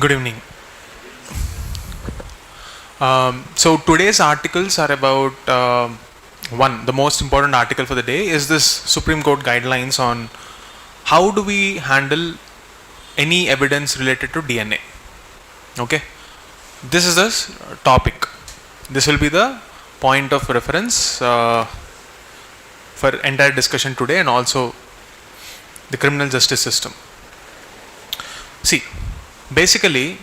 Good evening. So today's articles are about the most important article for the day is this Supreme Court guidelines on how do we handle any evidence related to DNA. Okay, this is the topic. This will be the point of reference for entire discussion today and also the criminal justice system. See, basically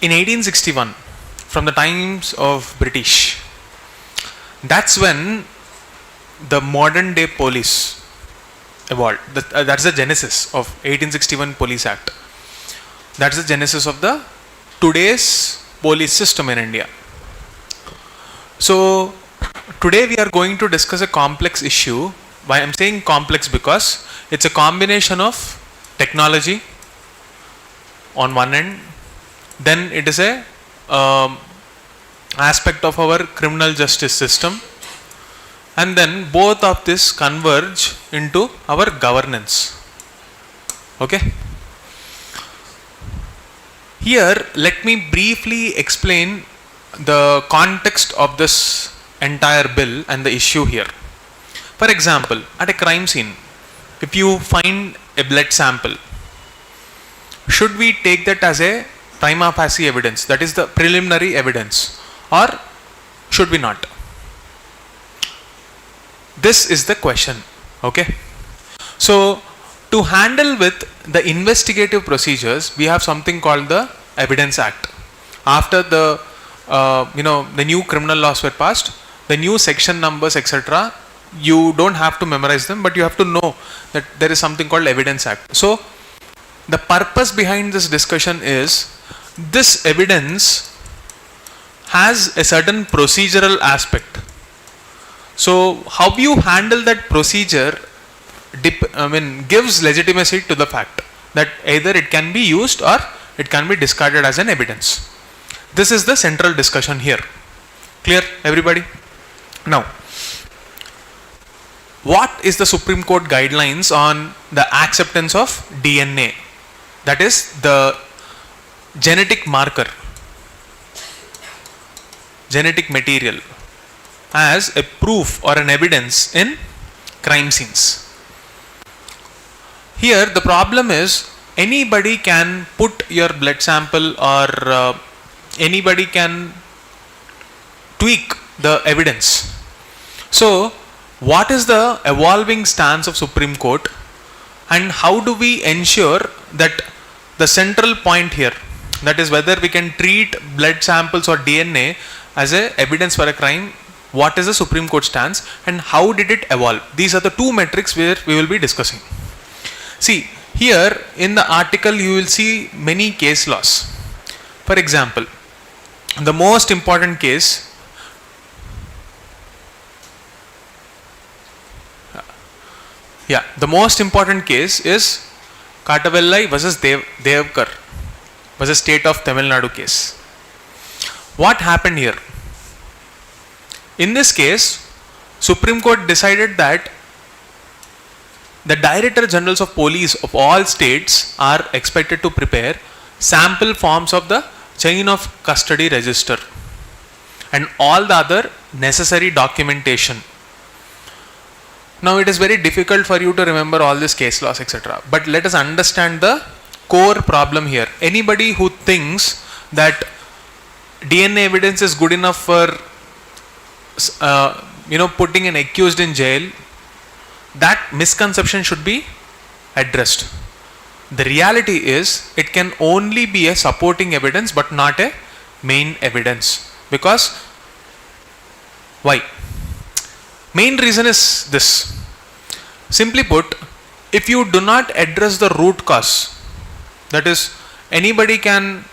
in 1861, from the times of British, that's when the modern day police evolved. That's the genesis of 1861 Police Act. That's the genesis of the today's police system in India. So today we are going to discuss a complex issue. Why I'm saying complex? Because it's a combination of technology on one end, then it is a aspect of our criminal justice system, and then both of this converge into our governance. Okay, here let me briefly explain the context of this entire bill and the issue here. For example, at a crime scene, if you find a blood sample, should we take that as a prima facie evidence, that is the preliminary evidence, or should we not? This is the question. Okay, so to handle with the investigative procedures, we have something called the Evidence Act. After the the new criminal laws were passed, the new section numbers etc., you don't have to memorize them, but you have to know that there is something called Evidence Act. So the purpose behind this discussion is this evidence has a certain procedural aspect. So how you handle that procedure gives legitimacy to the fact that either it can be used or it can be discarded as an evidence. This is the central discussion here. Clear, everybody? Now, what is the Supreme Court guidelines on the acceptance of DNA? That is the genetic marker, genetic material, as a proof or an evidence in crime scenes. Here the problem is anybody can put your blood sample or anybody can tweak the evidence. So what is the evolving stance of Supreme Court, and how do we ensure that the central point here, that is whether we can treat blood samples or DNA as a evidence for a crime, what is the Supreme Court stance and how did it evolve? These are the two metrics where we will be discussing. See, here in the article you will see many case laws. For example, the most important case, the most important case is Katavellai versus Devkar versus State of Tamil Nadu case. What happened here? In this case, Supreme Court decided that the Director Generals of Police of all states are expected to prepare sample forms of the chain of custody register and all the other necessary documentation. Now it is very difficult for you to remember all these case laws etc., but let us understand the core problem here. Anybody who thinks that DNA evidence is good enough for putting an accused in jail, that misconception should be addressed. The reality is it can only be a supporting evidence but not a main evidence. Because why? Main reason is this. Simply put, if you do not address the root cause, that is anybody can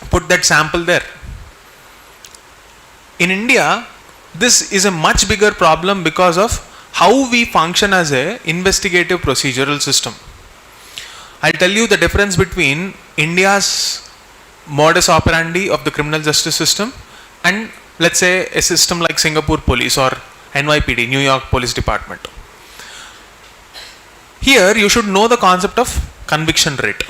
put that sample there. In India, this is a much bigger problem because of how we function as a investigative procedural system. I'll tell you the difference between India's modus operandi of the criminal justice system and let's say a system like Singapore Police or NYPD, New York Police Department. Here you should know the concept of conviction rate.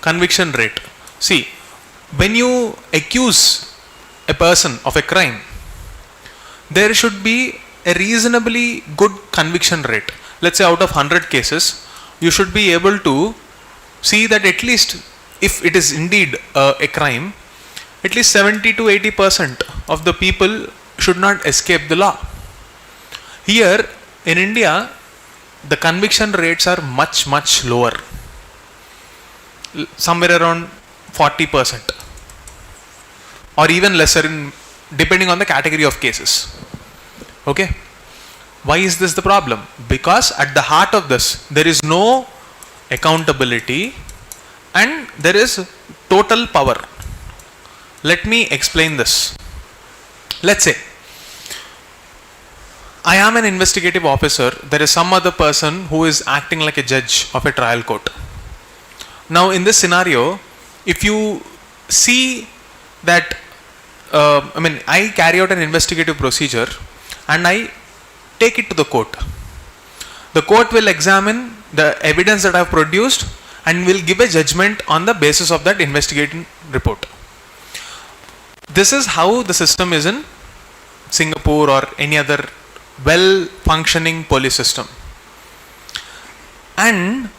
conviction rate. See, when you accuse a person of a crime, there should be a reasonably good conviction rate. Let's say out of 100 cases, you should be able to see that at least if it is indeed a crime, at least 70 to 80% of the people should not escape the law. Here in India, the conviction rates are much lower, somewhere around 40% or even lesser depending on the category of cases. Okay, why is this the problem? Because at the heart of this, there is no accountability and there is total power. Let me explain this. Let's say I am an investigative officer. There is some other person who is acting like a judge of a trial court. Now in this scenario, if you see that I carry out an investigative procedure and I take it to the court. The court will examine the evidence that I have produced and will give a judgment on the basis of that investigating report. This is how the system is in Singapore or any other well functioning police system. And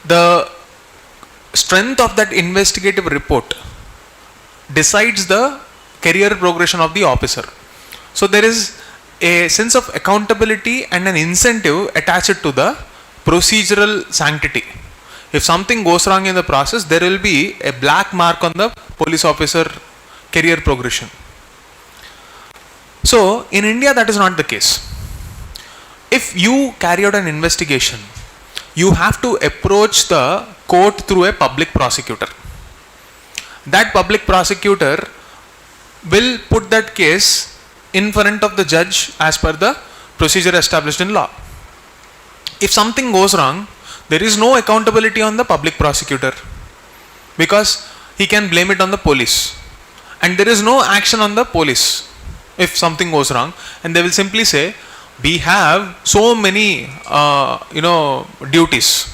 the strength of that investigative report decides the career progression of the officer. So there is a sense of accountability and an incentive attached to the procedural sanctity. If something goes wrong in the process, there will be a black mark on the police officer career progression. So in India, that is not the case. If you carry out an investigation, you have to approach the court through a public prosecutor. That public prosecutor will put that case in front of the judge as per the procedure established in law. If something goes wrong, there is no accountability on the public prosecutor because he can blame it on the police, and there is no action on the police if something goes wrong, and they will simply say, we have so many duties.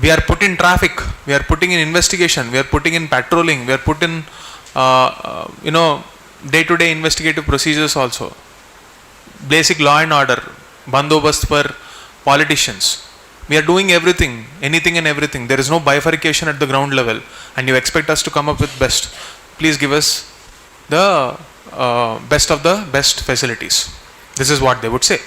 We are put in traffic, we are putting in investigation, we are putting in patrolling, we are put in day-to-day investigative procedures also. Basic law and order, bandobast for politicians. We are doing everything, anything and everything. There is no bifurcation at the ground level, and you expect us to come up with best. Please give us the best of the best facilities. This is what they would say.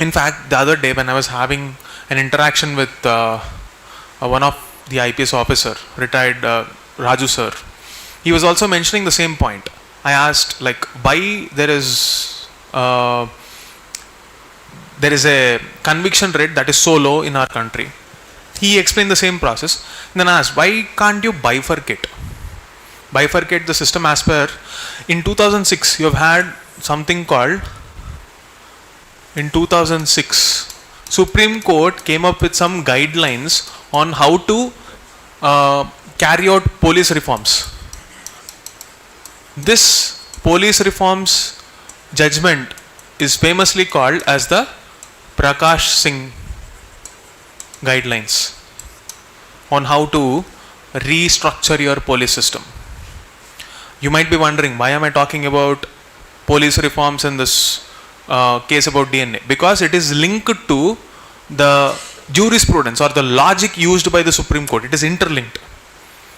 In fact, the other day when I was having an interaction with one of the IPS officer, retired Raju sir, he was also mentioning the same point. I asked why there is a conviction rate that is so low in our country. He explained the same process. Then I asked, why can't you bifurcate the system as per, in 2006 you have had something called, in 2006 Supreme Court came up with some guidelines on how to carry out police reforms. This police reforms judgment is famously called as the Prakash Singh guidelines on how to restructure your police system. You might be wondering, why am I talking about police reforms in this case about DNA? Because it is linked to the jurisprudence or the logic used by the Supreme Court. It is interlinked.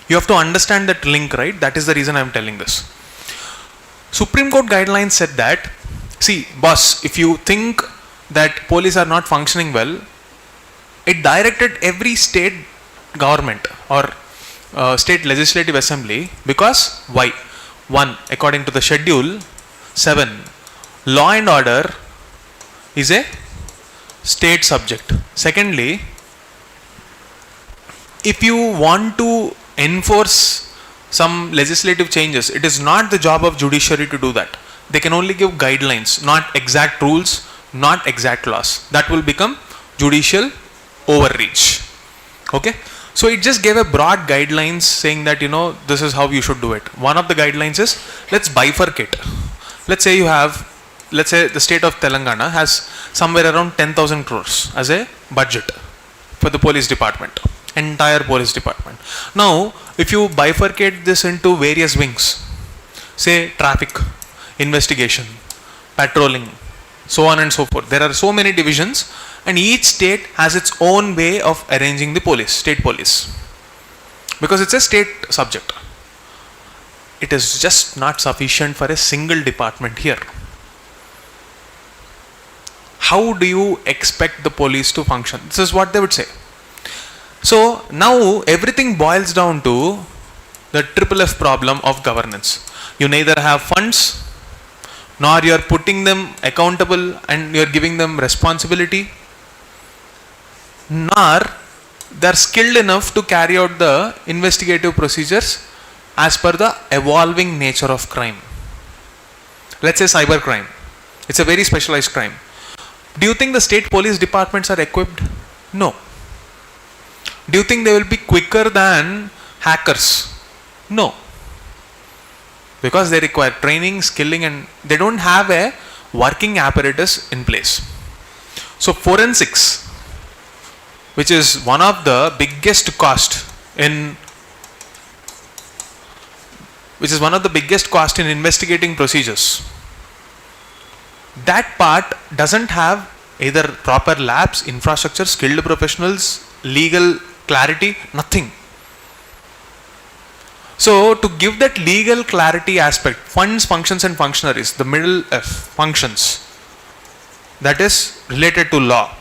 You have to understand that link, right? That is the reason I am telling this. Supreme Court guidelines said that, see, boss, if you think that police are not functioning well, it directed every state government or state legislative assembly, because why? One, according to the schedule 7, law and order is a state subject. Secondly, if you want to enforce some legislative changes, it is not the job of judiciary to do that. They can only give guidelines, not exact rules, not exact laws. That will become judicial overreach. Okay, so it just gave a broad guidelines saying that this is how you should do it. One of the guidelines is, let's bifurcate. Let's say the state of Telangana has somewhere around 10,000 crores as a budget for the police department, entire police department. Now, if you bifurcate this into various wings, say traffic, investigation, patrolling, so on and so forth. There are so many divisions, and each state has its own way of arranging the police, state police, because it's a state subject. It is just not sufficient for a single department here. How do you expect the police to function? This is what they would say. So now everything boils down to the triple F problem of governance. You neither have funds, nor you are putting them accountable and you are giving them responsibility, nor they are skilled enough to carry out the investigative procedures as per the evolving nature of crime. Let's say cyber crime. It's a very specialized crime. Do you think the state police departments are equipped? No. Do you think they will be quicker than hackers? No. Because they require training, skilling, and they don't have a working apparatus in place. So forensics, which is one of the biggest cost in investigating procedures, that part doesn't have either proper labs, infrastructure, skilled professionals, legal clarity, nothing. So to give that legal clarity aspect, funds, functions and functionaries, the middle F, functions, that is related to law.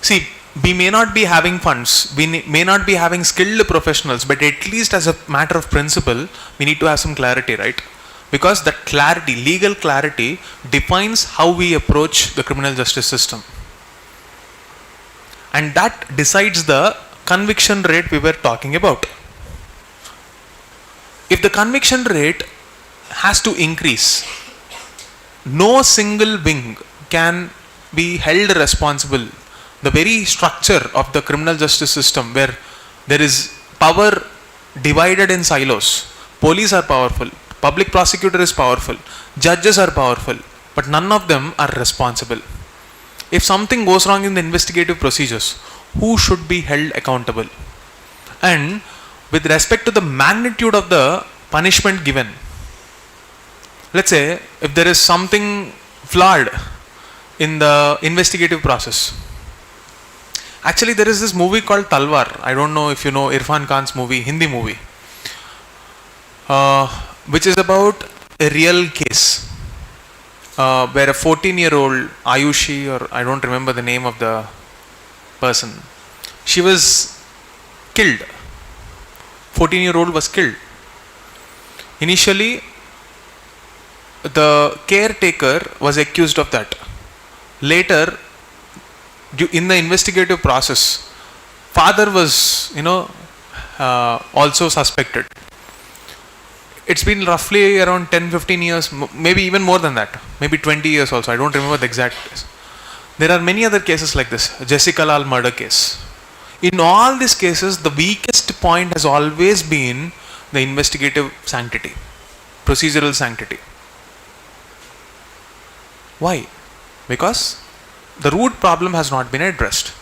See, we may not be having funds, we may not be having skilled professionals, but at least as a matter of principle, we need to have some clarity, right? Because that clarity, legal clarity, defines how we approach the criminal justice system. And that decides the conviction rate we were talking about. If the conviction rate has to increase, no single wing can be held responsible. The very structure of the criminal justice system, where there is power divided in silos, police are powerful, public prosecutor is powerful, judges are powerful, but none of them are responsible. If something goes wrong in the investigative procedures, who should be held accountable? And with respect to the magnitude of the punishment given, let's say if there is something flawed in the investigative process. Actually, there is this movie called Talwar. I don't know if you know Irfan Khan's movie, Hindi movie, which is about a real case where a 14-year-old Ayushi, or I don't remember the name of the person, she was killed. 14-year-old was killed. Initially, the caretaker was accused of that. Later, in the investigative process, father was, also suspected. It's been roughly around 10-15 years, maybe even more than that, maybe 20 years also. I don't remember the exact case. There are many other cases like this, Jessica Lal murder case. In all these cases, the weakest point has always been the investigative sanctity, procedural sanctity. Why? Because the root problem has not been addressed.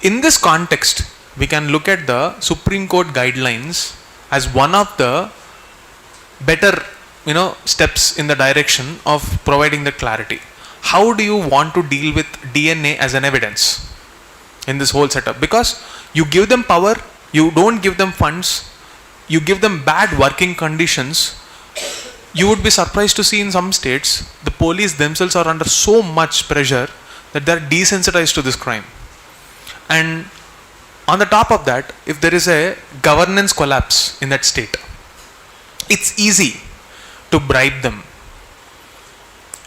In this context, we can look at the Supreme Court guidelines as one of the better, steps in the direction of providing the clarity. How do you want to deal with DNA as an evidence in this whole setup? Because you give them power, you don't give them funds, you give them bad working conditions. You would be surprised to see in some states, the police themselves are under so much pressure that they are desensitized to this crime. And on the top of that, if there is a governance collapse in that state, it's easy to bribe them.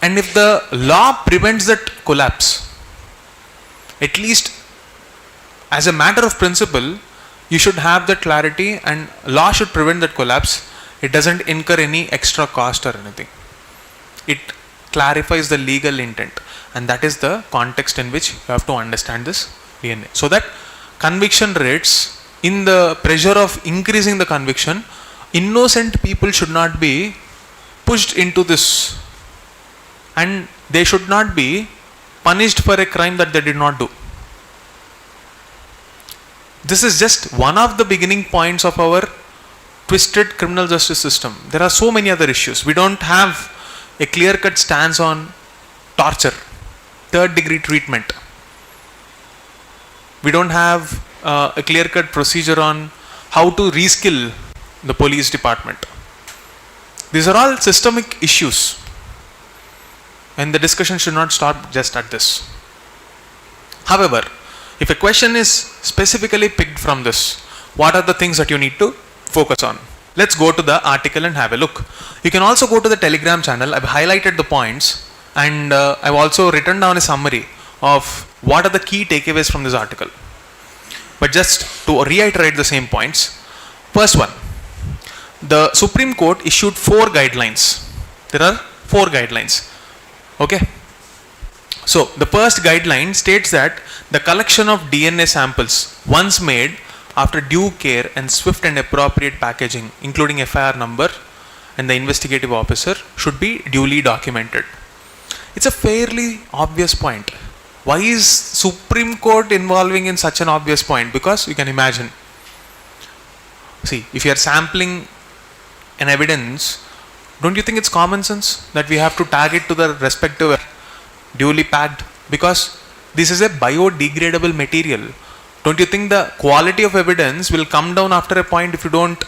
And if the law prevents that collapse, at least as a matter of principle, you should have that clarity, and law should prevent that collapse. It doesn't incur any extra cost or anything. It clarifies the legal intent, and that is the context in which you have to understand this DNA. So that conviction rates, in the pressure of increasing the conviction, innocent people should not be pushed into this, and they should not be punished for a crime that they did not do. This is just one of the beginning points of our twisted criminal justice system. There are so many other issues. We don't have a clear-cut stance on torture, third-degree treatment. We don't have a clear-cut procedure on how to reskill the police department. These are all systemic issues, and the discussion should not stop just at this. However, if a question is specifically picked from this, what are the things that you need to focus on? Let's go to the article and have a look. You can also go to the Telegram channel. I've highlighted the points, and I've also written down a summary of what are the key takeaways from this article. But just to reiterate the same points, first one, the Supreme Court issued 4 guidelines. There are 4 guidelines. Okay. So the first guideline states that the collection of DNA samples once made after due care and swift and appropriate packaging, including FIR number and the investigative officer, should be duly documented. It's a fairly obvious point. Why is Supreme Court involving in such an obvious point? Because you can imagine. See, if you are sampling an evidence, don't you think it's common sense that we have to tag it to the respective duly packed? Because this is a biodegradable material. Don't you think the quality of evidence will come down after a point if you don't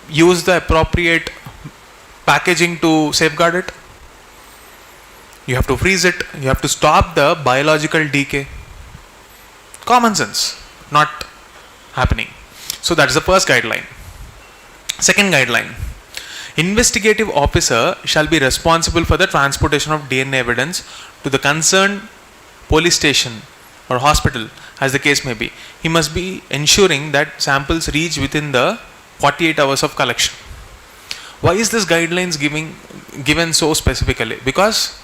use the appropriate packaging to safeguard it? You have to freeze it. You have to stop the biological decay. Common sense, not happening. So that's the first guideline. Second guideline. Investigative officer shall be responsible for the transportation of DNA evidence to the concerned police station or hospital, as the case may be. He must be ensuring that samples reach within the 48 hours of collection. Why is this guidelines given so specifically? Because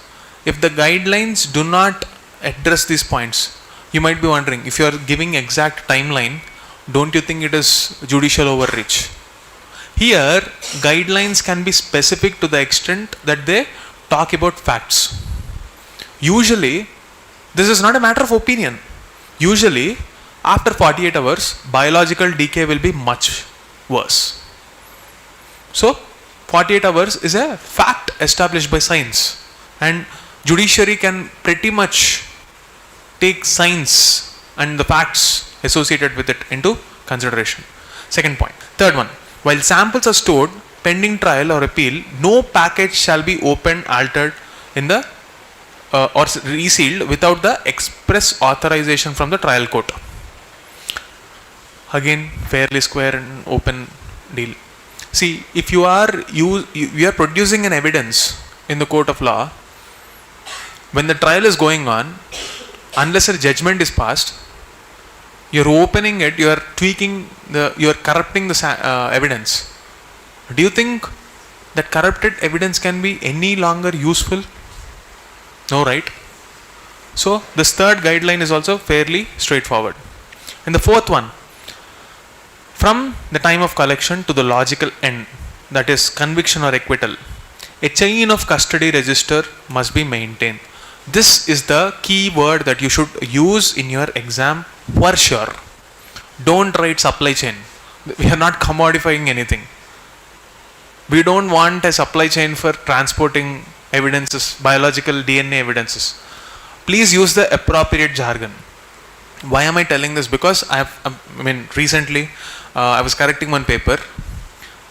if the guidelines do not address these points, you might be wondering, if you are giving exact timeline, don't you think it is judicial overreach? Here, guidelines can be specific to the extent that they talk about facts. Usually, this is not a matter of opinion. Usually, after 48 hours, biological decay will be much worse. So, 48 hours is a fact established by science, and judiciary can pretty much take science and the facts associated with it into consideration. Second point. Third one. While samples are stored pending trial or appeal, no package shall be opened, altered in the or resealed without the express authorization from the trial court. Again, fairly square and open deal. See, if you are producing an evidence in the court of law, when the trial is going on, unless a judgment is passed, you're opening it, you're tweaking you're corrupting the evidence. Do you think that corrupted evidence can be any longer useful? No, right? So this third guideline is also fairly straightforward. And the fourth one, from the time of collection to the logical end, that is conviction or acquittal, a chain of custody register must be maintained. This is the key word that you should use in your exam for sure. Don't write supply chain. We are not commodifying anything. We don't want a supply chain for transporting evidences, biological DNA evidences. Please use the appropriate jargon. Why am I telling this? Because recently I was correcting one paper.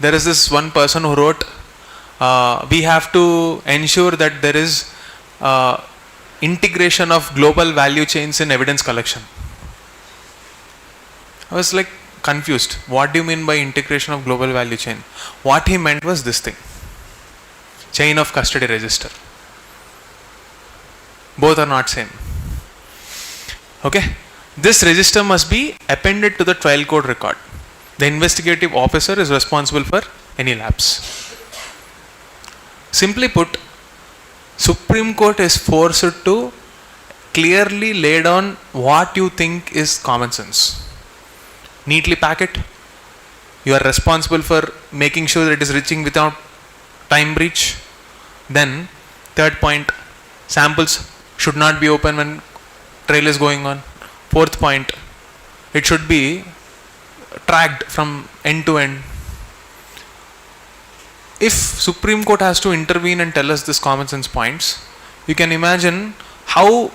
There is this one person who wrote, we have to ensure that there is integration of global value chains in evidence collection. I was like confused. What do you mean by integration of global value chain? What he meant was this thing. Chain of custody register. Both are not same. Okay. This register must be appended to the trial court record. The investigative officer is responsible for any lapse. Simply put, Supreme Court is forced to clearly lay down what you think is common sense. Neatly pack it. You are responsible for making sure that it is reaching without time breach. Then, third point, Samples should not be open when trail is going on. Fourth point, it should be tracked from end to end. If Supreme Court has to intervene and tell us this common sense points, you can imagine how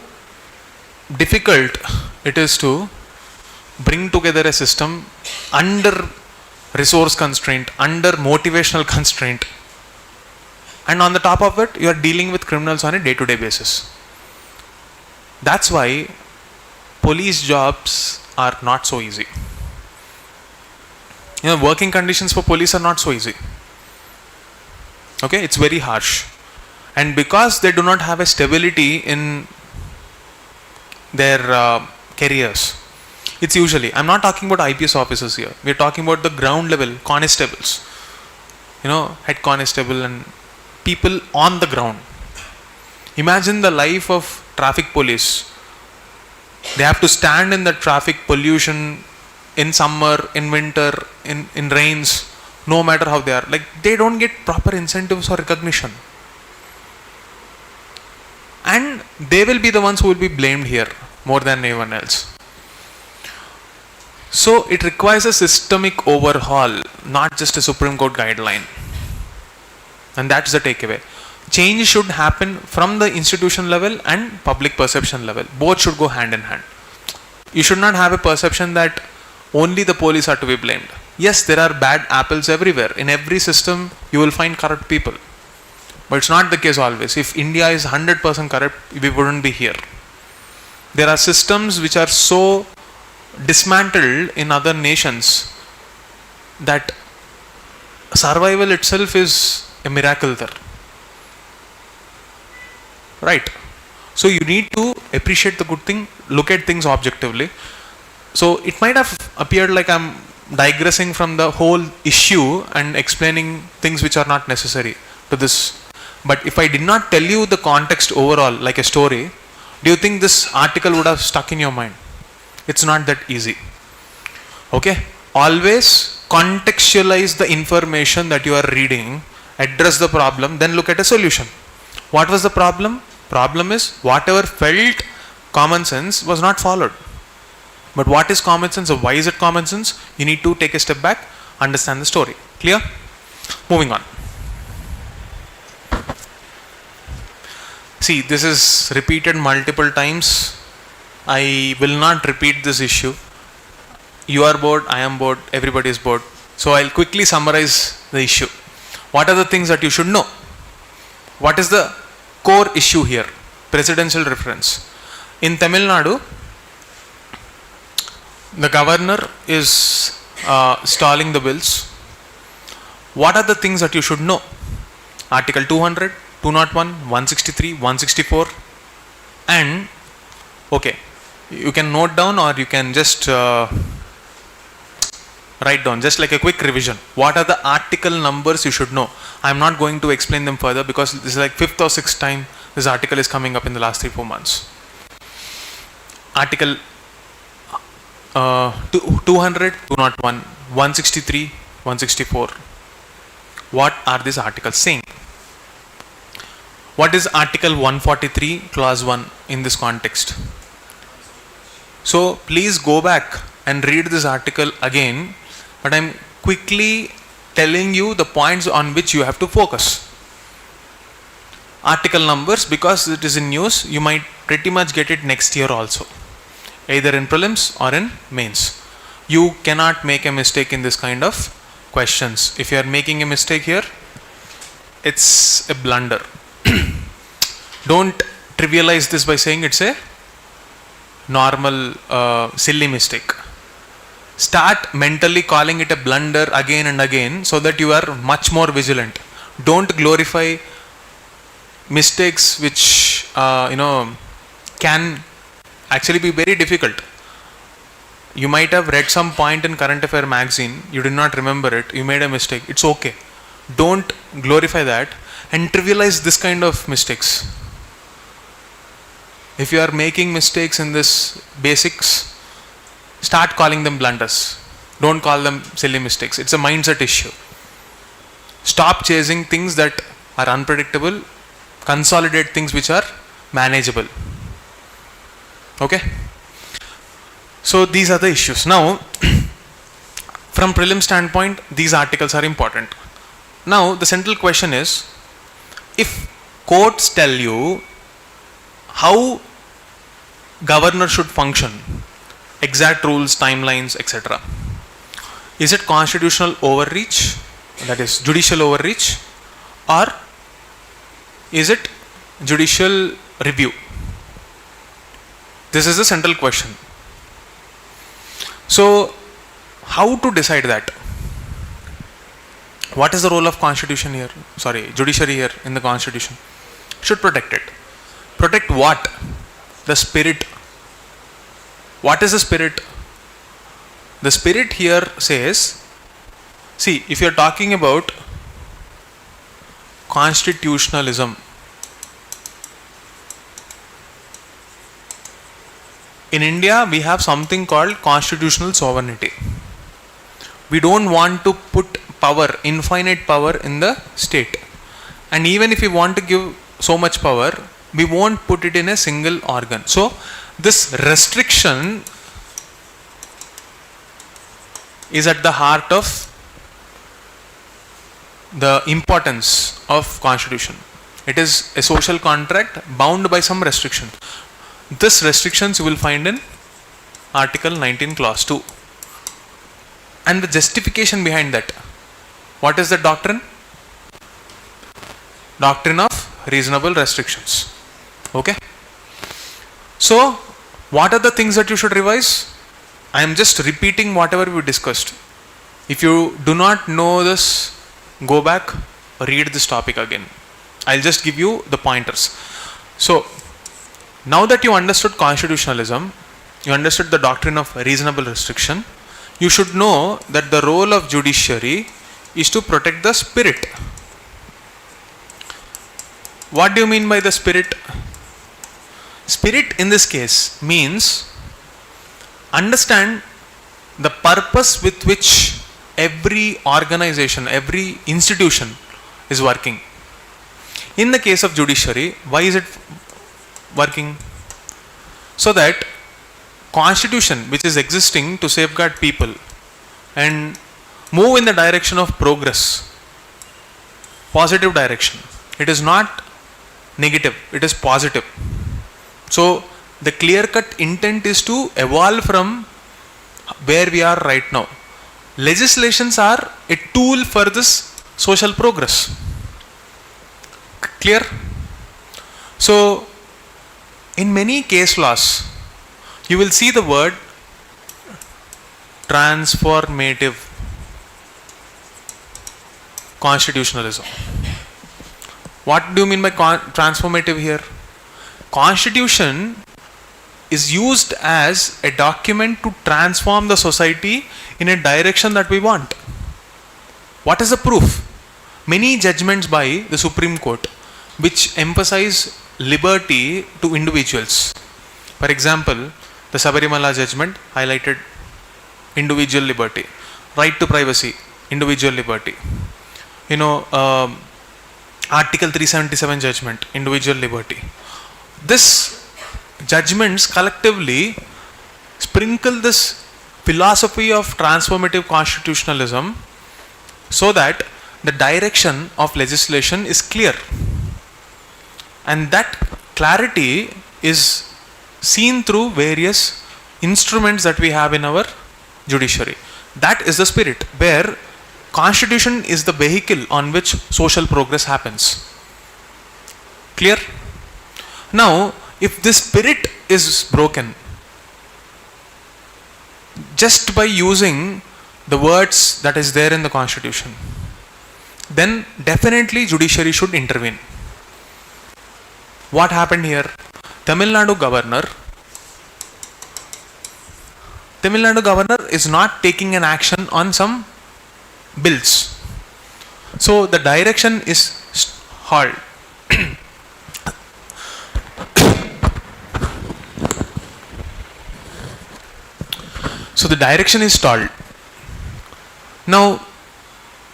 difficult it is to bring together a system under resource constraint, under motivational constraint, and on the top of it you are dealing with criminals on a day-to-day basis. That's why police jobs are not so easy. Working conditions for police are not so easy. Okay, it's very harsh. And because they do not have a stability in their careers, it's usually, I'm not talking about IPS officers here, we're talking about the ground level constables, head constable and people on the ground. Imagine the life of traffic police. They have to stand in the traffic pollution in summer, in winter, in rains, no matter how they are. Like, they don't get proper incentives or recognition. And they will be the ones who will be blamed here more than anyone else. So it requires a systemic overhaul, not just a Supreme Court guideline. And that's the takeaway. Change should happen from the institution level and public perception level. Both should go hand in hand. You should not have a perception that only the police are to be blamed. Yes, there are bad apples everywhere. In every system, you will find corrupt people. But it's not the case always. If India is 100% corrupt, we wouldn't be here. There are systems which are so dismantled in other nations that survival itself is a miracle there. Right? So you need to appreciate the good thing, look at things objectively. So it might have appeared like I'm digressing from the whole issue and explaining things which are not necessary to this. But if I did not tell you the context overall, like a story, do you think this article would have stuck in your mind? It's not that easy. Okay? Always contextualize the information that you are reading, address the problem, then look at a solution. What was the problem? Problem is whatever felt common sense was not followed. But what is common sense or why is it common sense? You need to take a step back, understand the story. Clear? Moving on. See, this is repeated multiple times. I will not repeat this issue. You are bored, I am bored, everybody is bored. So I'll quickly summarize the issue. What are the things that you should know? What is the core issue here? Presidential reference. In Tamil Nadu, the governor is stalling the bills. What are the things that you should know? Article 200, 201, 163, 164, and okay, you can note down or you can just write down, just like a quick revision. What are the article numbers you should know? I am not going to explain them further because this is like 5th or 6th time this article is coming up in the last 3-4 months. Article 200, 201, 163, 164. What are these articles saying? What is Article 143, Clause 1 in this context? So please go back and read this article again, but I am quickly telling you the points on which you have to focus. Article numbers, because it is in news, you might pretty much get it next year also, either in prelims or in mains. You cannot make a mistake in this kind of questions. If you are making a mistake here, it's a blunder. Don't trivialize this by saying it's a normal silly mistake. Start mentally calling it a blunder again and again so that you are much more vigilant. Don't glorify mistakes which can actually be very difficult. You might have read some point in current affair magazine, you did not remember it, you made a mistake. It's okay. Don't glorify that and trivialize this kind of mistakes. If you are making mistakes in this basics, start calling them blunders. Don't call them silly mistakes. It's a mindset issue. Stop chasing things that are unpredictable. Consolidate things which are manageable. Okay. So these are the issues. Now, from prelim standpoint, these articles are important. Now, the central question is, if courts tell you how governor should function, exact rules, timelines, etc., is it constitutional overreach, that is judicial overreach, or is it judicial review? This is the central question. So, how to decide that? What is the role of constitution here? Sorry, judiciary here in the constitution? Should protect it. Protect what? The spirit. What is the spirit? The spirit here says, see, if you are talking about constitutionalism, in India we have something called constitutional sovereignty. We don't want to put power, infinite power in the state. And even if we want to give so much power, we won't put it in a single organ. So, this restriction is at the heart of the importance of constitution. It is a social contract bound by some restriction. This restrictions you will find in Article 19 Clause 2. And the justification behind that. What is the doctrine? Doctrine of reasonable restrictions. Okay. So, what are the things that you should revise? I am just repeating whatever we discussed. If you do not know this, go back, read this topic again. I'll just give you the pointers. So, now that you understood constitutionalism, you understood the doctrine of reasonable restriction, you should know that the role of judiciary is to protect the spirit. What do you mean by the spirit? Spirit in this case means understand the purpose with which every organization, every institution is working. In the case of judiciary, why is it working? So that constitution which is existing to safeguard people and move in the direction of progress, positive direction. It is not negative, it is positive. So the clear-cut intent is to evolve from where we are right now. Legislations are a tool for this social progress. Clear? So in many case laws, you will see the word transformative constitutionalism. What do you mean by transformative here? Constitution is used as a document to transform the society in a direction that we want. What is the proof? Many judgments by the Supreme Court which emphasize liberty to individuals. For example, the Sabarimala judgment highlighted individual liberty, right to privacy, individual liberty. Article 377 judgment, individual liberty. This judgments collectively sprinkle this philosophy of transformative constitutionalism so that the direction of legislation is clear. And that clarity is seen through various instruments that we have in our judiciary. That is the spirit, where constitution is the vehicle on which social progress happens. Clear? Now, if this spirit is broken, just by using the words that is there in the constitution, then definitely judiciary should intervene. What happened here? Tamil Nadu governor is not taking an action on some bills. So the direction is halt. So the direction is stalled. Now,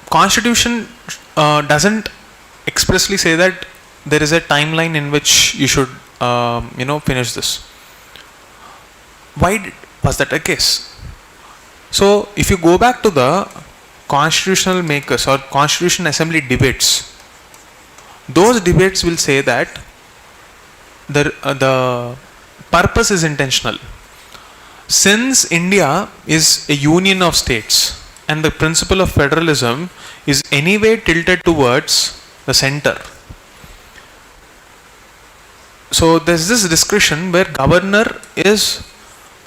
constitution doesn't expressly say that there is a timeline in which you should finish this. Was that a case? So if you go back to the constitutional makers or constitution assembly debates, those debates will say that the purpose is intentional. Since India is a union of states and the principle of federalism is anyway tilted towards the center, so there's this discussion where governor is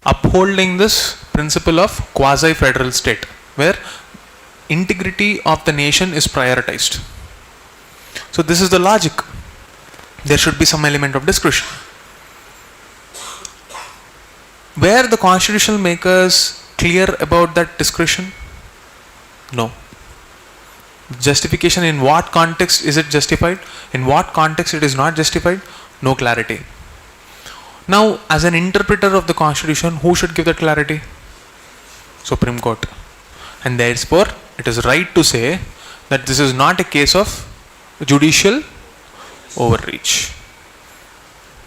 upholding this principle of quasi-federal state, where integrity of the nation is prioritized. So this is the logic. There should be some element of discretion. Were the constitutional makers clear about that discretion? No. Justification: in what context is it justified? In what context it is not justified? No clarity. Now, as an interpreter of the constitution, who should give that clarity? Supreme Court. And therefore, it is right to say that this is not a case of judicial overreach.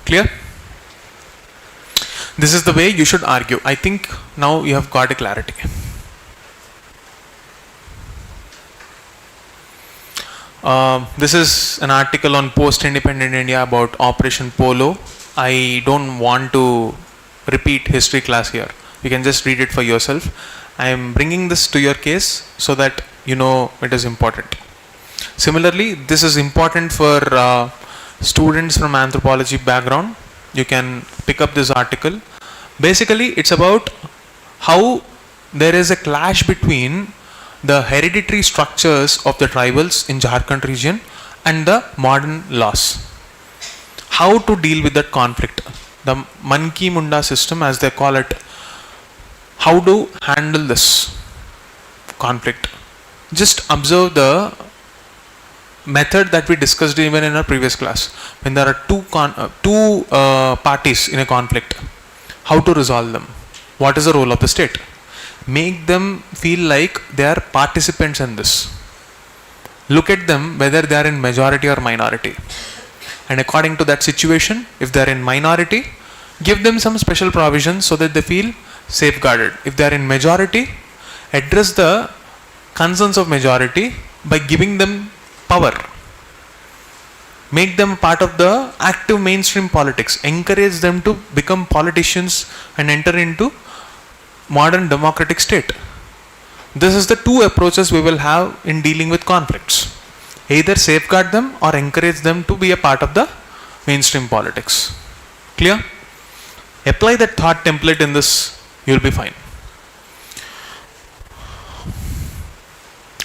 Clear? This is the way you should argue. I think now you have got a clarity. This is an article on post-independent India about Operation Polo. I don't want to repeat history class here. You can just read it for yourself. I am bringing this to your case so that you know it is important. Similarly, this is important for students from anthropology background. You can pick up this article. Basically, it's about how there is a clash between the hereditary structures of the tribals in Jharkhand region and the modern laws. How to deal with that conflict. The Manki Munda system, as they call it. How to handle this conflict. Just observe the method that we discussed even in our previous class. When there are two parties in a conflict, how to resolve them? What is the role of the state? Make them feel like they are participants in this. Look at them whether they are in majority or minority. And according to that situation, if they are in minority, give them some special provisions so that they feel safeguarded. If they are in majority, address the concerns of majority by giving them power. Make them part of the active mainstream politics. Encourage them to become politicians and enter into modern democratic state. This is the two approaches we will have in dealing with conflicts. Either safeguard them or encourage them to be a part of the mainstream politics. Clear? Apply that thought template in this, you will be fine.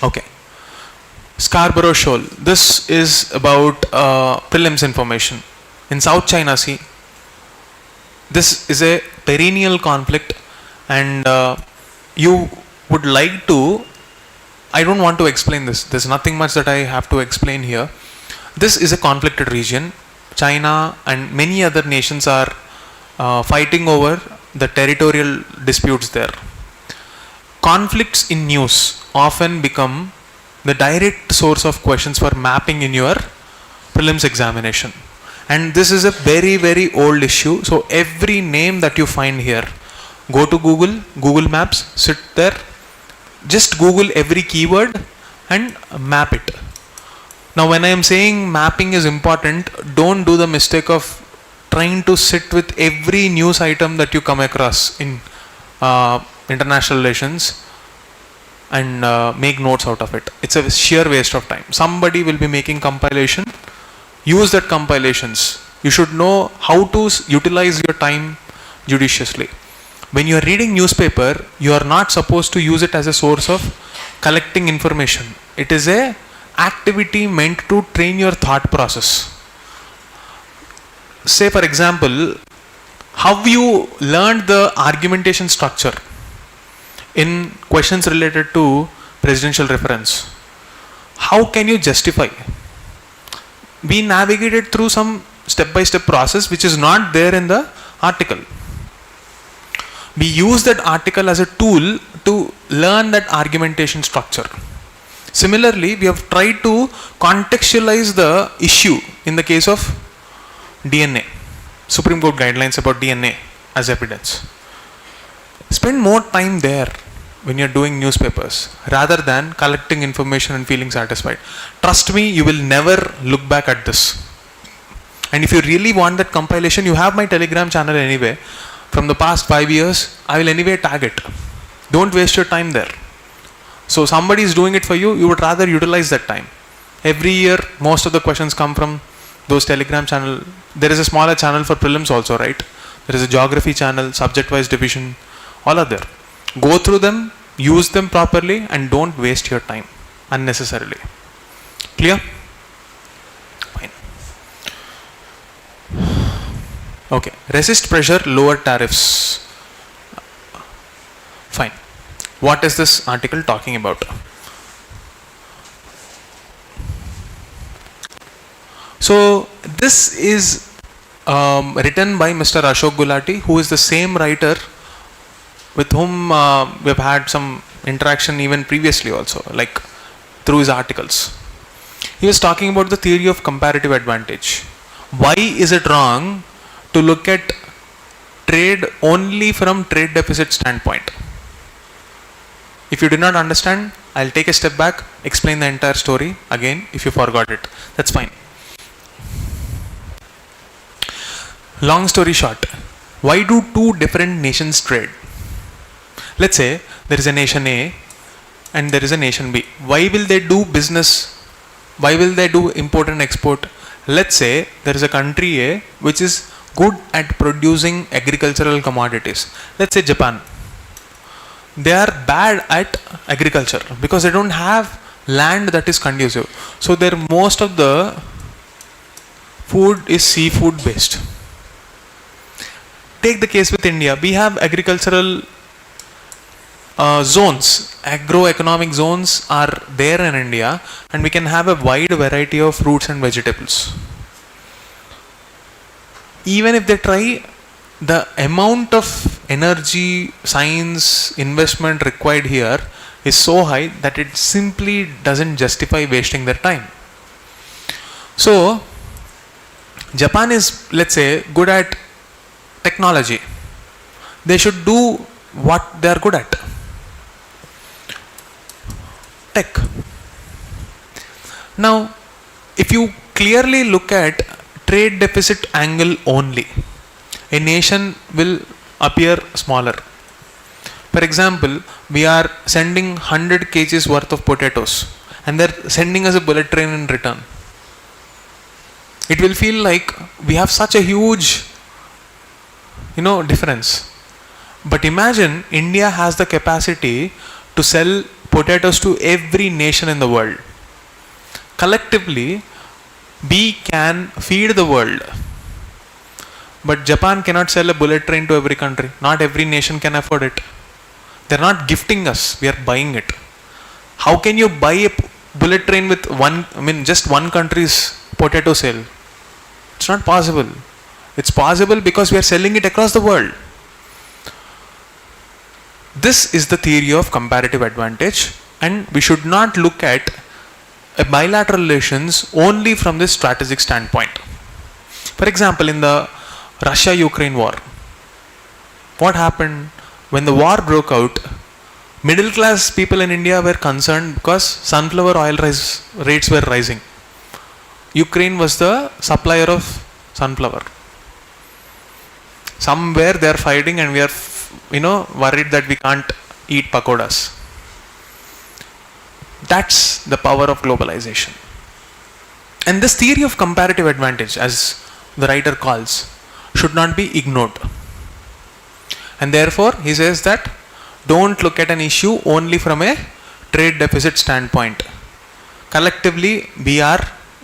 Okay. Scarborough Shoal. This is about prelims information. In South China Sea, this is a perennial conflict, and you would like to, I don't want to explain this. There's nothing much that I have to explain here. This is a conflicted region. China and many other nations are fighting over the territorial disputes there. Conflicts in news often become the direct source of questions for mapping in your prelims examination. And this is a very, very old issue. So every name that you find here, go to Google Maps, sit there, just Google every keyword and map it. Now when I am saying mapping is important, don't do the mistake of trying to sit with every news item that you come across in international relations and make notes out of it. It's a sheer waste of time. Somebody will be making compilation. Use that compilations. You should know how to utilize your time judiciously. When you are reading newspaper, you are not supposed to use it as a source of collecting information. It is a activity meant to train your thought process. Say for example, how you learned the argumentation structure in questions related to presidential reference. How can you justify? We navigated through some step-by-step process which is not there in the article. We use that article as a tool to learn that argumentation structure. Similarly, we have tried to contextualize the issue in the case of DNA. Supreme Court guidelines about DNA as evidence. Spend more time there when you're doing newspapers rather than collecting information and feeling satisfied. Trust me, you will never look back at this. And if you really want that compilation, you have my Telegram channel anyway. From the past 5 years, I will anyway tag it. Don't waste your time there. So somebody is doing it for you, you would rather utilize that time. Every year, most of the questions come from those Telegram channel. There is a smaller channel for prelims also, right? There is a geography channel, subject-wise division, all are there. Go through them, use them properly, and don't waste your time unnecessarily. Clear? Fine. Okay. Resist pressure, lower tariffs. Fine. What is this article talking about? So this is written by Mr. Ashok Gulati, who is the same writer with whom we've had some interaction even previously also, like through his articles. He was talking about the theory of comparative advantage. Why is it wrong to look at trade only from trade deficit standpoint? If you did not understand, I'll take a step back, explain the entire story again if you forgot it. That's fine. Long story short, why do two different nations trade? Let's say there is a nation A and there is a nation B. Why will they do business? Why will they do import and export? Let's say there is a country A which is good at producing agricultural commodities. Let's say Japan. They are bad at agriculture because they don't have land that is conducive. So their most of the food is seafood based. Take the case with India. We have agricultural zones, agroeconomic zones are there in India, and we can have a wide variety of fruits and vegetables. Even if they try, the amount of energy, science, investment required here is so high that it simply doesn't justify wasting their time. So, Japan is, let's say, good at technology. They should do what they are good at. Tech. Now, if you clearly look at trade deficit angle only, a nation will appear smaller. For example, we are sending 100 kgs worth of potatoes and they're sending us a bullet train in return. It will feel like we have such a huge, difference. But imagine India has the capacity to sell potatoes to every nation in the world. Collectively, we can feed the world. But Japan cannot sell a bullet train to every country. Not every nation can afford it. They're not gifting us, we are buying it. How can you buy a bullet train with just one country's potato sale? It's not possible. It's possible because we are selling it across the world. This is the theory of comparative advantage, and we should not look at bilateral relations only from this strategic standpoint. For example, in the Russia-Ukraine war, what happened? When the war broke out, middle class people in India were concerned because sunflower oil rates were rising. Ukraine was the supplier of sunflower. Somewhere they are fighting and we are worried that we can't eat pakodas. That's the power of globalization. And this theory of comparative advantage, as the writer calls, should not be ignored. And therefore, he says that don't look at an issue only from a trade deficit standpoint. Collectively, we are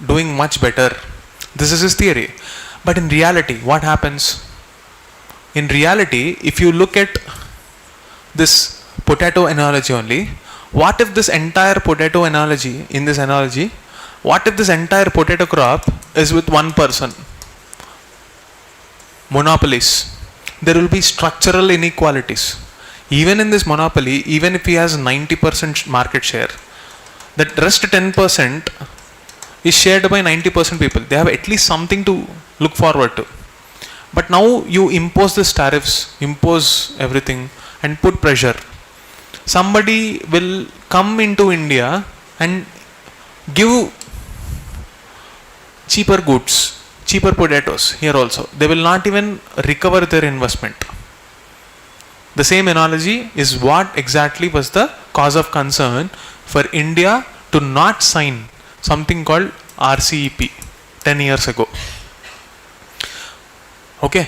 doing much better. This is his theory. But in reality, what happens? In reality, if you look at this potato analogy only, what if this entire potato analogy, what if this entire potato crop is with one person? Monopolies. There will be structural inequalities. Even in this monopoly, even if he has 90% market share, that rest 10% is shared by 90% people. They have at least something to look forward to. But now you impose these tariffs, impose everything and put pressure. Somebody will come into India and give cheaper goods, cheaper potatoes here also. They will not even recover their investment. The same analogy is what exactly was the cause of concern for India to not sign something called RCEP 10 years ago. Okay.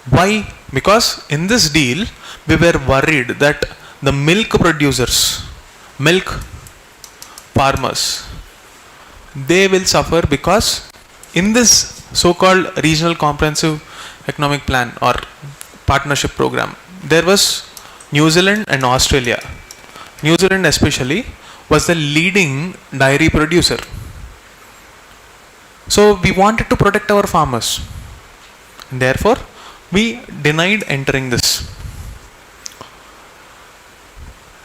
Why? Because in this deal, we were worried that the milk producers, milk farmers, they will suffer because in this so-called regional comprehensive economic plan or partnership program, there was New Zealand and Australia. New Zealand especially was the leading dairy producer. So we wanted to protect our farmers. And therefore, we denied entering this.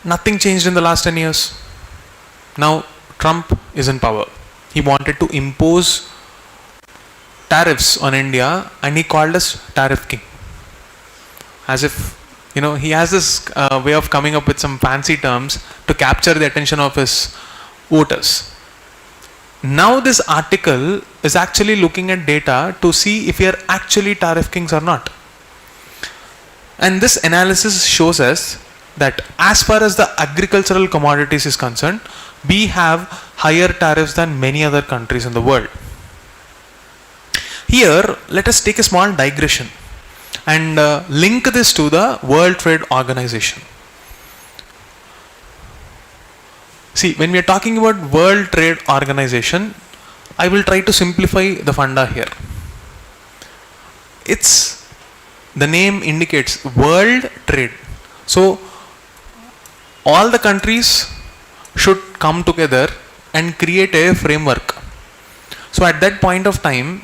Nothing changed in the last 10 years. Now Trump is in power. He wanted to impose tariffs on India and he called us tariff king. As if, he has this way of coming up with some fancy terms to capture the attention of his voters. Now this article is actually looking at data to see if we are actually tariff kings or not. And this analysis shows us that as far as the agricultural commodities is concerned, we have higher tariffs than many other countries in the world. Here, let us take a small digression and link this to the World Trade Organization. See, when we are talking about World Trade Organization, I will try to simplify the funda here. The name indicates world trade. So, all the countries should come together and create a framework. So, at that point of time,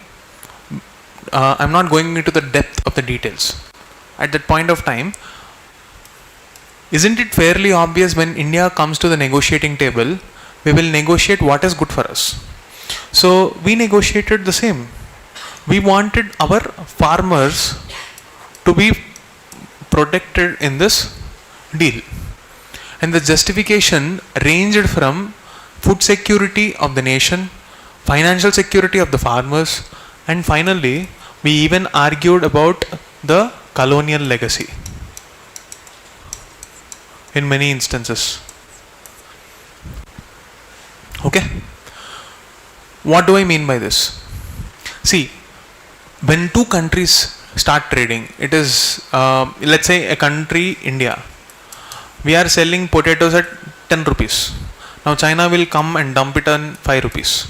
I'm not going into the depth of the details. At that point of time, isn't it fairly obvious when India comes to the negotiating table, we will negotiate what is good for us. So we negotiated the same. We wanted our farmers to be protected in this deal. And the justification ranged from food security of the nation, financial security of the farmers, and finally, we even argued about the colonial legacy in many instances. Okay? What do I mean by this? See, when two countries start trading, it is, let's say a country, India, we are selling potatoes at 10 rupees. Now China will come and dump it on 5 rupees.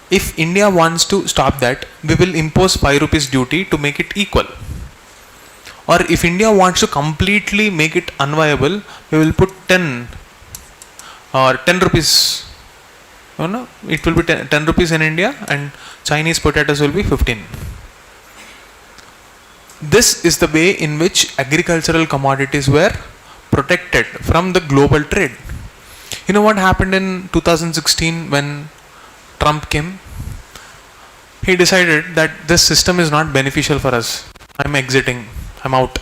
If India wants to stop that, we will impose 5 rupees duty to make it equal. Or if India wants to completely make it unviable, we will put 10 or 10 rupees. No, it will be 10 rupees in India and Chinese potatoes will be 15. This is the way in which agricultural commodities were protected from the global trade. You know what happened in 2016 when Trump came? He decided that this system is not beneficial for us. I'm exiting. I'm out.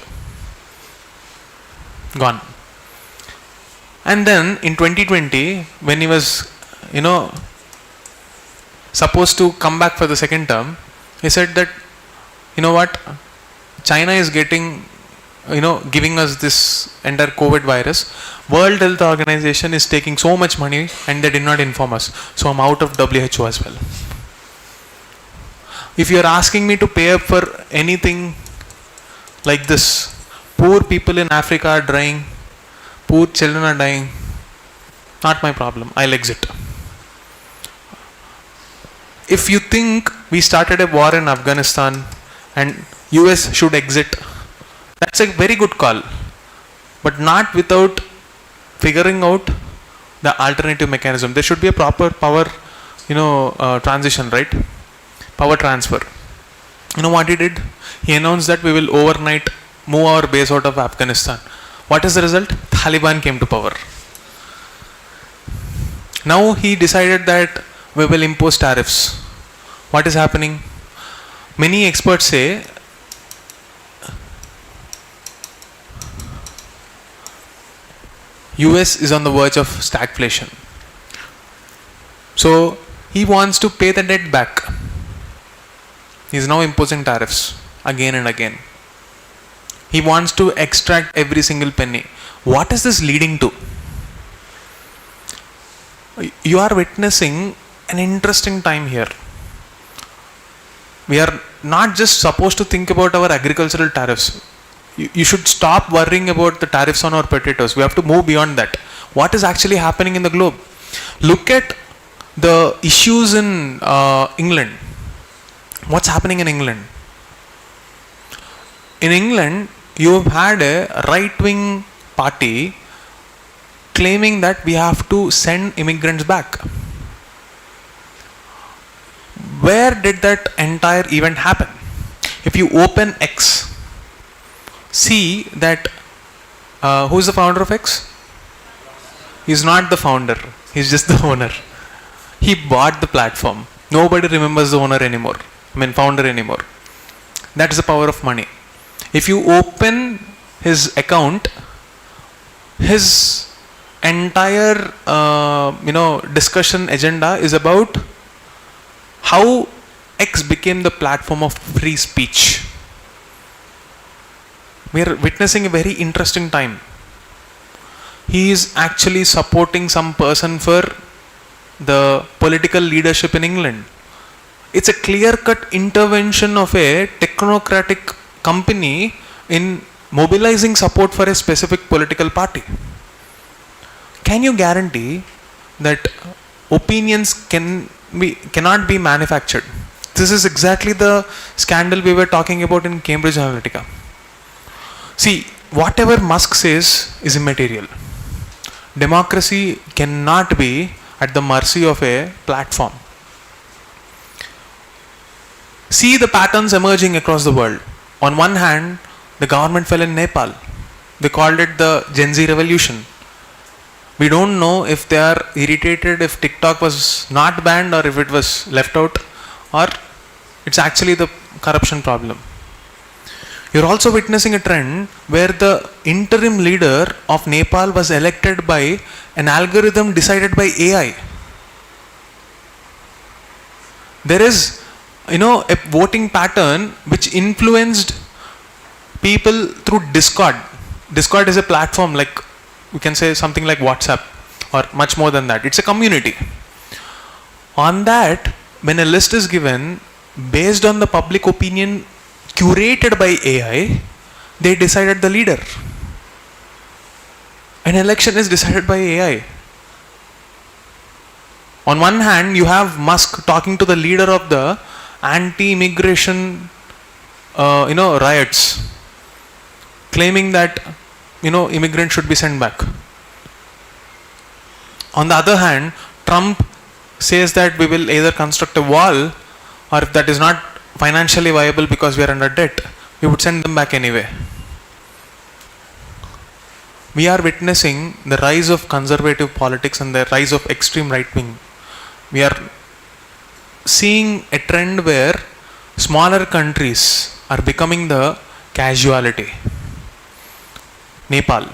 Gone. And then in 2020, when he was, supposed to come back for the second term, he said that, what? China is getting, giving us this entire COVID virus. World Health Organization is taking so much money and they did not inform us. So I'm out of WHO as well. If you are asking me to pay up for anything like this, poor people in Africa are dying, poor children are dying, not my problem, I'll exit. If you think we started a war in Afghanistan and US should exit, that's a very good call, but not without figuring out the alternative mechanism. There should be a proper power, transition, right? Power transfer. You know what he did? He announced that we will overnight move our base out of Afghanistan. What is the result? Taliban came to power. Now he decided that we will impose tariffs. What is happening? Many experts say US is on the verge of stagflation. So he wants to pay the debt back. He is now imposing tariffs again and again. He wants to extract every single penny. What is this leading to? You are witnessing an interesting time here. We are not just supposed to think about our agricultural tariffs. You should stop worrying about the tariffs on our potatoes. We have to move beyond that. What is actually happening in the globe? Look at the issues in England. What's happening in England? In England, you have had a right-wing party claiming that we have to send immigrants back. Where did that entire event happen? If you open X, see that who is the founder of X? He's not the founder. He's just the owner. He bought the platform. Nobody remembers the owner anymore. Founder anymore. That is the power of money. If you open his account, his entire discussion agenda is about how X became the platform of free speech. We are witnessing a very interesting time. He is actually supporting some person for the political leadership in England. It's a clear-cut intervention of a technocratic company in mobilizing support for a specific political party. Can you guarantee that opinions cannot be manufactured? This is exactly the scandal we were talking about in Cambridge Analytica. See, whatever Musk says is immaterial. Democracy cannot be at the mercy of a platform. See the patterns emerging across the world. On one hand, the government fell in Nepal. They called it the Gen Z revolution. We don't know if they are irritated if TikTok was not banned or if it was left out, or it's actually the corruption problem. You're also witnessing a trend where the interim leader of Nepal was elected by an algorithm decided by AI. There is a voting pattern which influenced people through Discord. Discord is a platform like, we can say something like WhatsApp or much more than that. It's a community. On that, when a list is given based on the public opinion curated by AI, they decided the leader. An election is decided by AI. On one hand, you have Musk talking to the leader of the anti-immigration riots, claiming that immigrants should be sent back. On the other hand, Trump says that we will either construct a wall, or if that is not financially viable because we are under debt, we would send them back anyway. We are witnessing the rise of conservative politics and the rise of extreme right wing. We are seeing a trend where smaller countries are becoming the casualty. Nepal,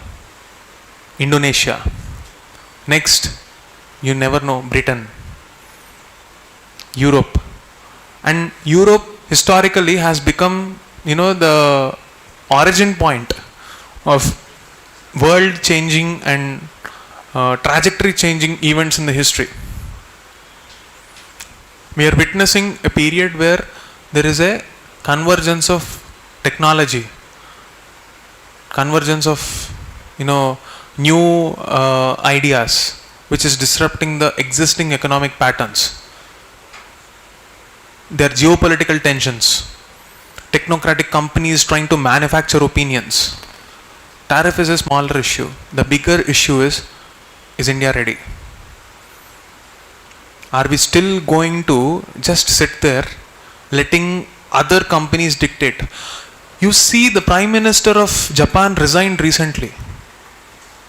Indonesia, next, you never know, Britain, Europe. And Europe historically has become, the origin point of world changing and trajectory changing events in the history. We are witnessing a period where there is a convergence of technology, convergence of new ideas, which is disrupting the existing economic patterns. There are geopolitical tensions, technocratic companies trying to manufacture opinions. Tariff is a smaller issue. The bigger issue is India ready? Are we still going to just sit there letting other companies dictate? You see, the Prime Minister of Japan resigned recently.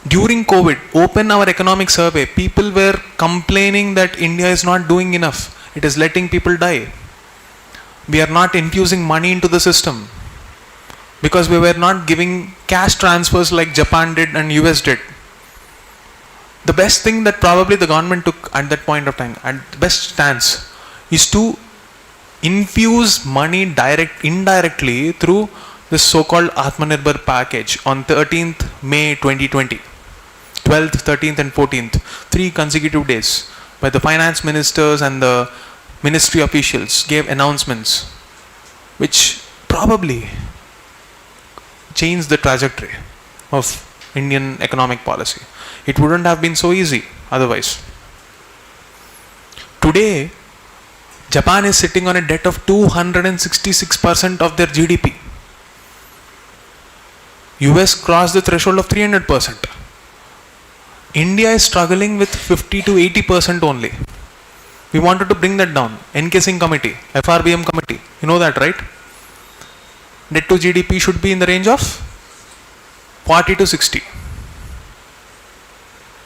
During COVID, open our economic survey, people were complaining that India is not doing enough. It is letting people die. we are not infusing money into the system, because we were not giving cash transfers like Japan did and US did. The best thing that probably the government took at that point of time, at the best stance, is to infuse money indirectly through this so-called Atmanirbhar package on 13th May 2020. 12th, 13th and 14th, 3 consecutive days, where the finance ministers and the ministry officials gave announcements which probably changed the trajectory of Indian economic policy. It wouldn't have been so easy otherwise. Today, Japan is sitting on a debt of 266% of their GDP. US crossed the threshold of 300%. India is struggling with 50 to 80% only. We wanted to bring that down. Encasing committee, FRBM committee, you know that, right? Debt to GDP should be in the range of 40 to 60.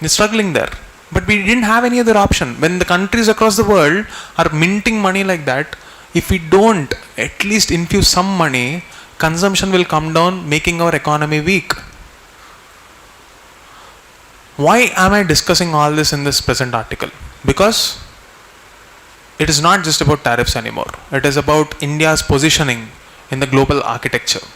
We're struggling there. But we didn't have any other option. When the countries across the world are minting money like that, if we don't at least infuse some money, consumption will come down, making our economy weak. Why am I discussing all this in this present article? Because it is not just about tariffs anymore. It is about India's positioning in the global architecture.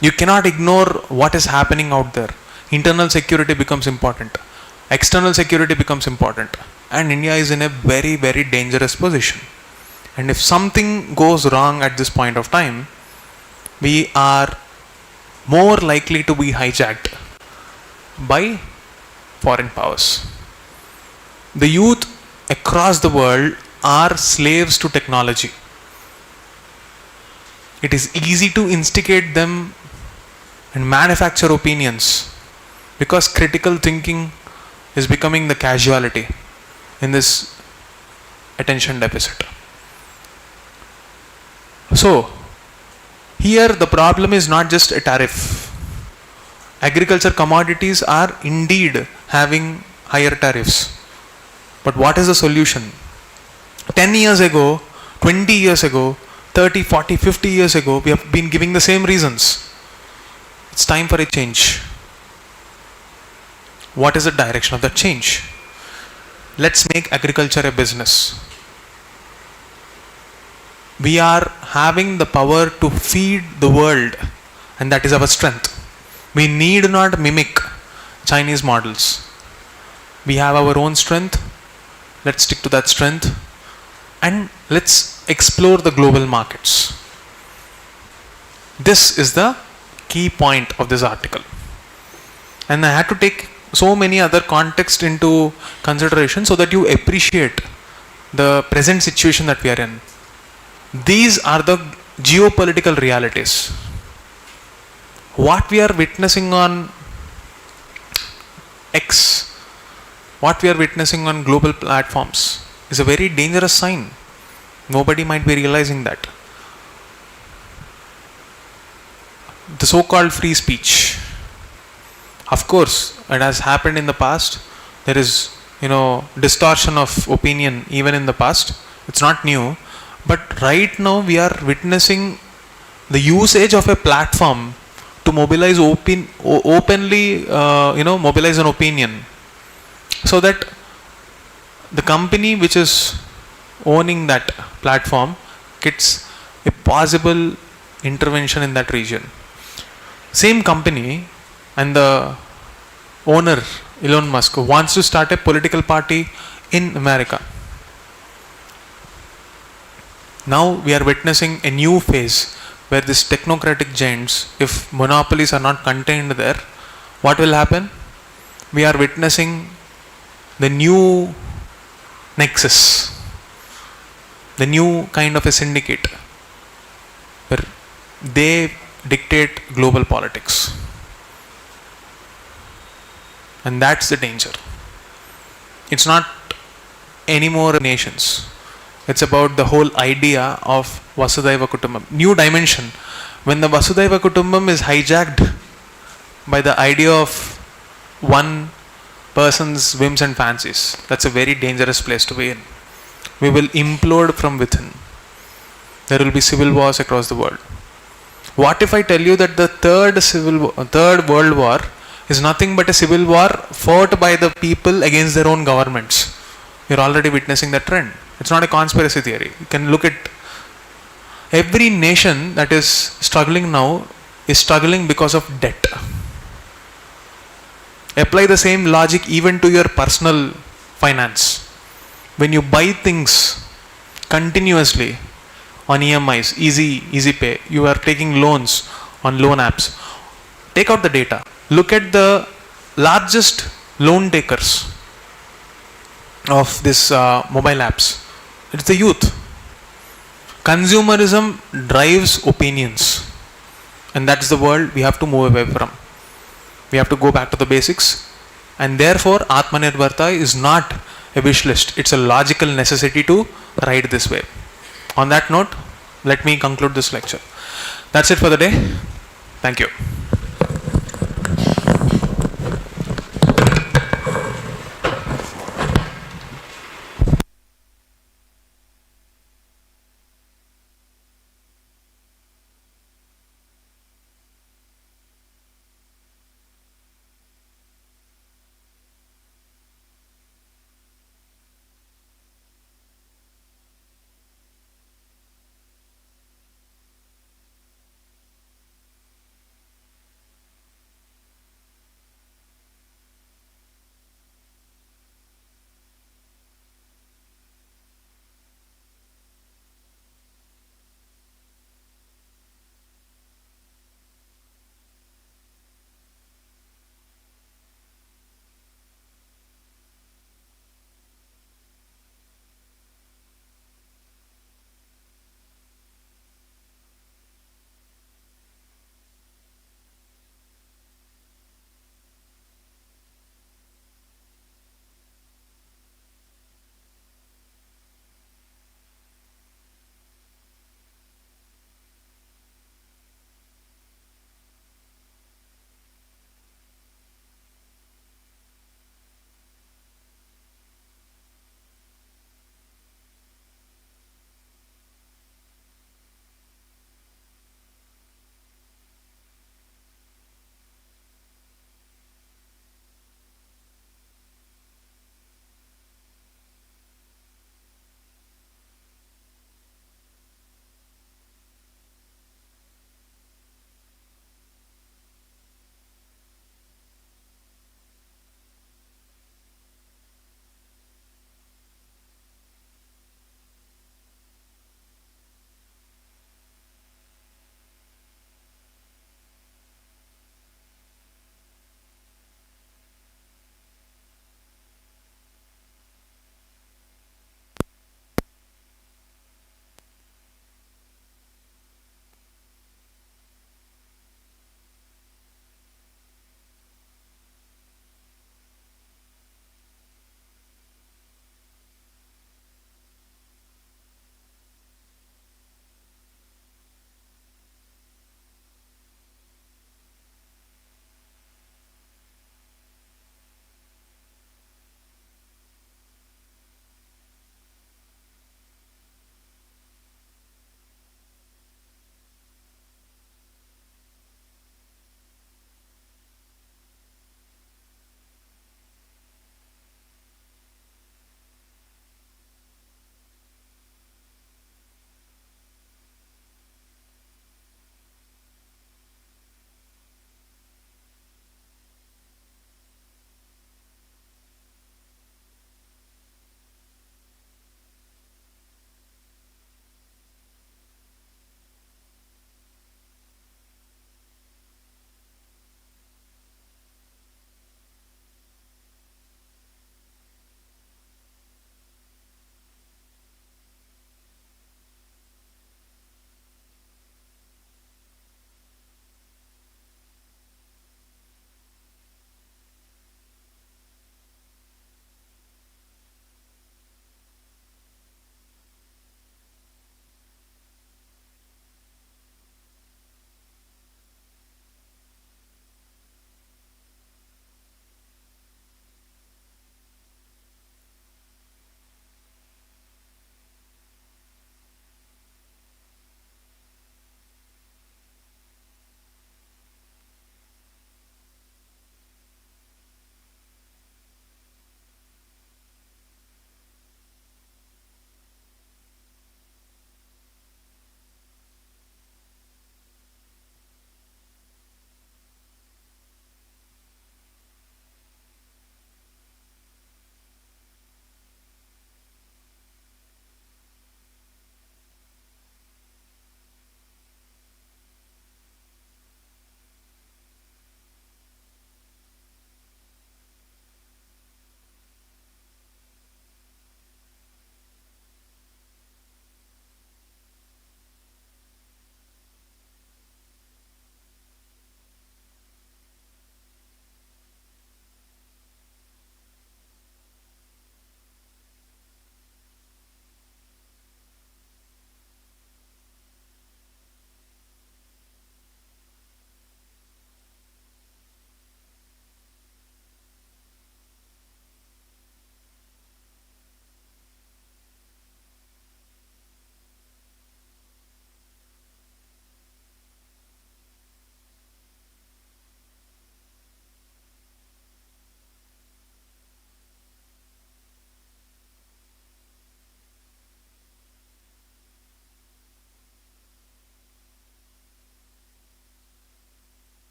You cannot ignore what is happening out there. Internal security becomes important. External security becomes important. And India is in a very, very dangerous position. And if something goes wrong at this point of time, we are more likely to be hijacked by foreign powers. The youth across the world are slaves to technology. It is easy to instigate them and manufacture opinions, because critical thinking is becoming the casualty in this attention deficit. So, here the problem is not just a tariff. Agriculture commodities are indeed having higher tariffs. But what is the solution? 10 years ago, 20 years ago, 30, 40, 50 years ago, we have been giving the same reasons. It's time for a change. What is the direction of that change? Let's make agriculture a business. We are having the power to feed the world, and that is our strength. We need not mimic Chinese models. We have our own strength. Let's stick to that strength, and let's explore the global markets. This is the key point of this article. And I had to take so many other context into consideration so that you appreciate the present situation that we are in. These are the geopolitical realities. What we are witnessing on X, what we are witnessing on global platforms is a very dangerous sign. Nobody might be realizing that. The so-called free speech. Of course, it has happened in the past. There is, distortion of opinion even in the past. It's not new. But right now we are witnessing the usage of a platform to mobilize openly, mobilize an opinion, so that the company which is owning that platform gets a possible intervention in that region. Same company and the owner, Elon Musk, wants to start a political party in America. Now we are witnessing a new phase where these technocratic giants, if monopolies are not contained there, what will happen? We are witnessing the new nexus, the new kind of a syndicate where they dictate global politics. And that's the danger. It's not anymore nations. It's about the whole idea of Vasudhaiva Kutumbam. New dimension. When the Vasudhaiva Kutumbam is hijacked by the idea of one person's whims and fancies, that's a very dangerous place to be in. We will implode from within. there will be civil wars across the world. What if I tell you that the third world war is nothing but a civil war fought by the people against their own governments? You're already witnessing that trend. It's not a conspiracy theory. You can look at every nation that is struggling now is struggling because of debt. Apply the same logic even to your personal finance. When you buy things continuously on EMIs, easy pay, you are taking loans on loan apps. Take out the data. Look at the largest loan takers of this mobile apps. It's the youth. Consumerism drives opinions, and that's the world we have to move away from. We have to go back to the basics, and therefore Atmanirbharta is not a wish list. It's a logical necessity to ride this way. On that note, let me conclude this lecture. That's it for the day. Thank you.